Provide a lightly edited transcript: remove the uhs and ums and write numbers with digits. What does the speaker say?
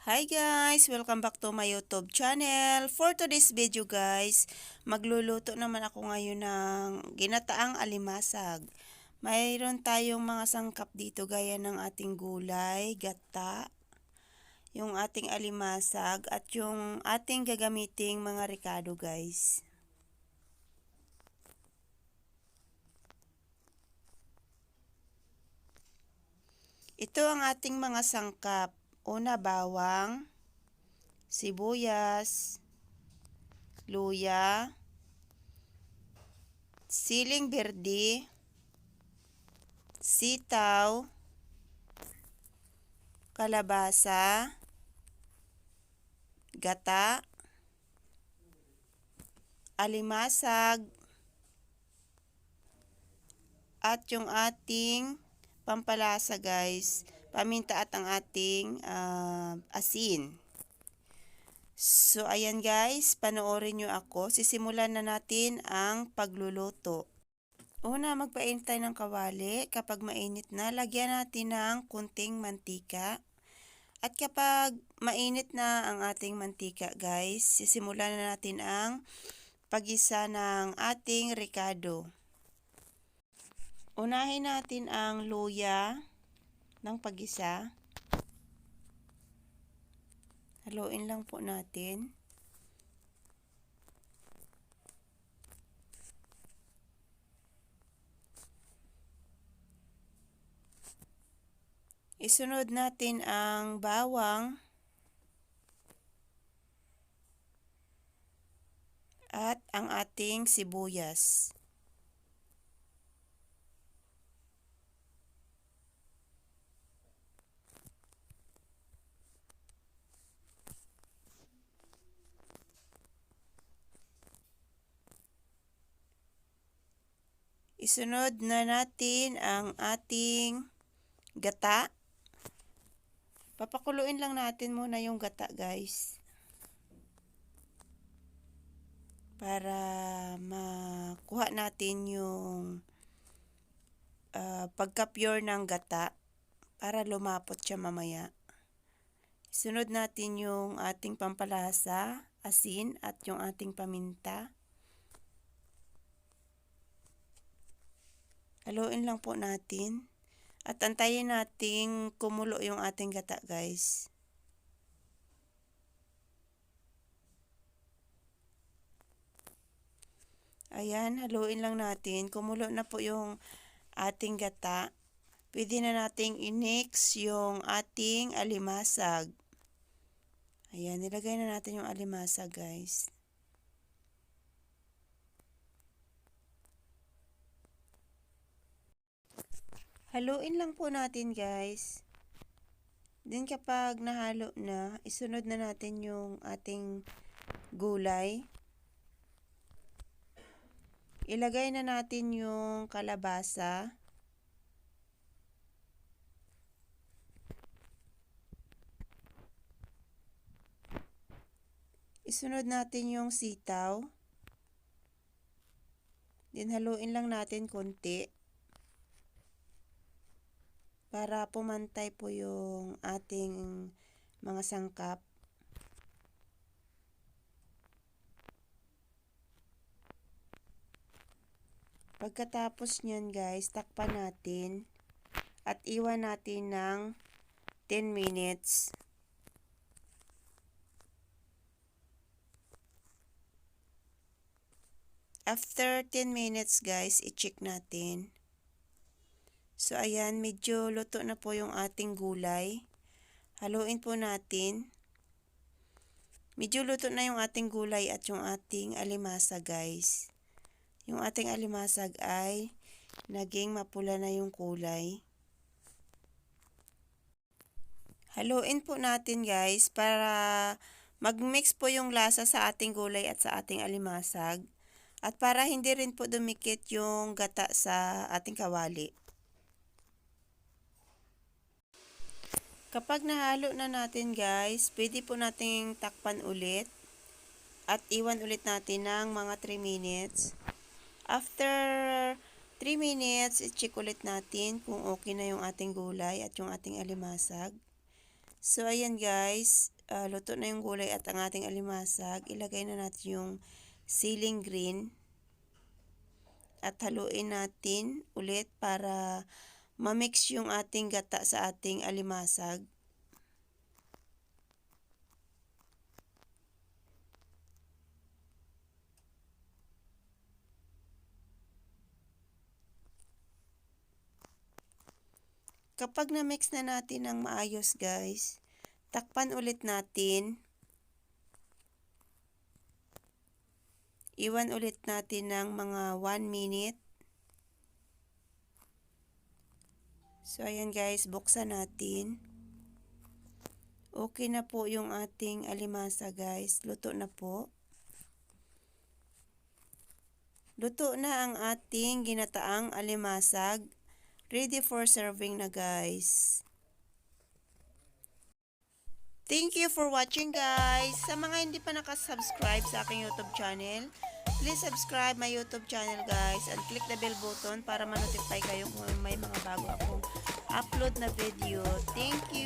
Hi guys! Welcome back to my YouTube channel. For today's video guys, magluluto naman ako ngayon ng ginataang alimasag. Mayroon tayong mga sangkap dito gaya ng ating gulay, gata, yung ating alimasag at yung ating gagamiting mga ricado guys. Ito ang ating mga sangkap. Una, bawang, sibuyas, luya, siling berde, sitaw, kalabasa, gata, alimasag, at yung ating pampalasa guys, paminta at ang ating asin. So ayan guys, panoorin nyo ako. Sisimulan na natin ang pagluluto. Una, magpainit tayo ng kawali. Kapag mainit na, lagyan natin ng kunting mantika. At kapag mainit na ang ating mantika guys, sisimulan na natin ang pag-isa ng ating ricado. Unahin natin ang luya ng pag-isa. Haluin lang po natin. Isunod natin ang bawang at ang ating sibuyas. Isunod na natin ang ating gata. Papakuluin lang natin muna yung gata guys. Para makuha natin yung pagka-pure ng gata. Para lumapot siya mamaya. Isunod natin yung ating pampalasa, asin at yung ating paminta. Haluin lang po natin. At antayin nating kumulo yung ating gata guys. Ayan, haluin lang natin. Kumulo na po yung ating gata. Pwede na nating i-mix yung ating alimasag. Ayan, nilagay na natin yung alimasag guys. Haluin lang po natin guys. Then kapag nahalo na, isunod na natin yung ating gulay. Ilagay na natin yung kalabasa. Isunod natin yung sitaw. Then haluin lang natin konti. Para pumantay po yung ating mga sangkap. Pagkatapos nyan guys, takpan natin at iwan natin ng 10 minutes. After 10 minutes guys, i-check natin. So ayan, medyo luto na po yung ating gulay. Haluin po natin. Medyo luto na yung ating gulay at yung ating alimasa guys. Yung ating alimasag ay naging mapula na yung kulay. Haluin po natin guys para mag-mix po yung lasa sa ating gulay at sa ating alimasag. At para hindi rin po dumikit yung gata sa ating kawali. Kapag nahalo na natin guys, pwede po nating takpan ulit at iwan ulit natin ng mga 3 minutes. After 3 minutes, i-check ulit natin kung okay na yung ating gulay at yung ating alimasag. So ayan guys, luto na yung gulay at ang ating alimasag. Ilagay na natin yung ceiling green at haluin natin ulit para ma-mix yung ating gata sa ating alimasag. Kapag na-mix na natin ng maayos guys, takpan ulit natin. Iwan ulit natin ng mga 1 minute. So ayan guys, buksan natin. Okay na po yung ating alimasa guys. Luto na po. Luto na ang ating ginataang alimasag. Ready for serving na guys. Thank you for watching guys. Sa mga hindi pa nakasubscribe sa aking YouTube channel, please subscribe my YouTube channel guys and click the bell button para ma-notify kayo kung may mga bago akong upload na video. Thank you.